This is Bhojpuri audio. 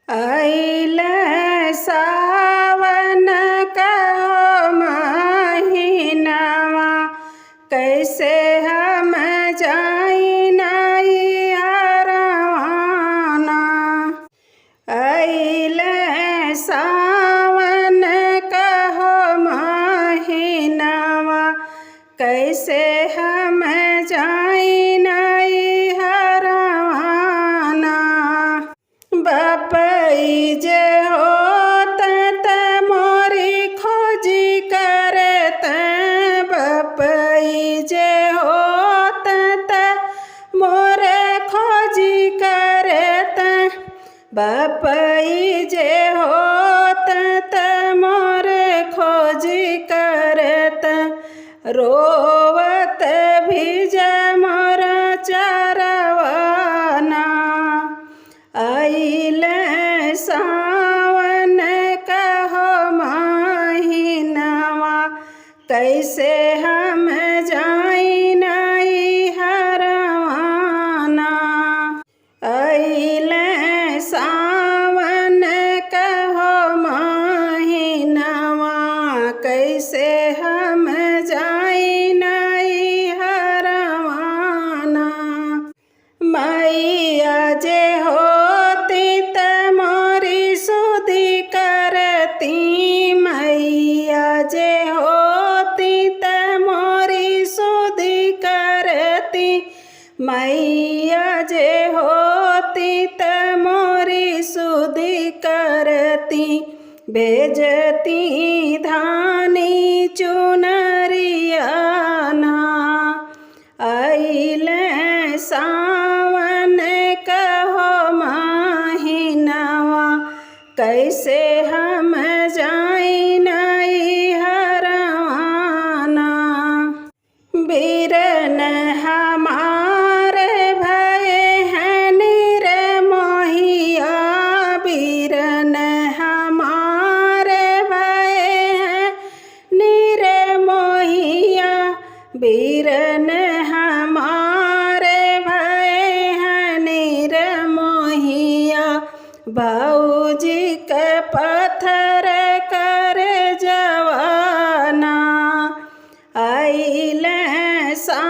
अइल सावन कहो महीनावा, कैसे हम जाई नैहरवाना। अइल सावन कहो महीनावा, कैसे हम जाई नैहरवाना। बपई जे होत त मोरी खोजी करत, बपई जे होत त मोरे खोजी करत, बपई जे होत त मोरे खोजी करत। रोवत भिज मोर चरवाना। अइल सावन कहो महीनावा, कैसे हम जाई नैहरवाना। अइल सावन कहो महीनावा, कैसे हम जाई नैहरवाना। मैया जे होती त मोरी सुधी करती, मैया जे होती त मोरी सुधी करती, मैया जे होती त मोरी सुधी करती। भेजती धानी चुनरियाना। अइल सावन कहो महीनावा, कैसे हम जाई नैहरवाना। बीरन हमारे भये हैं निर्मोहिया, बीरन हमारे भये हैं निर्मोहिया, बीरन हमारे भये हैं निर्मोहिया। भौजी के पत्थर कर जवाना। अइल सा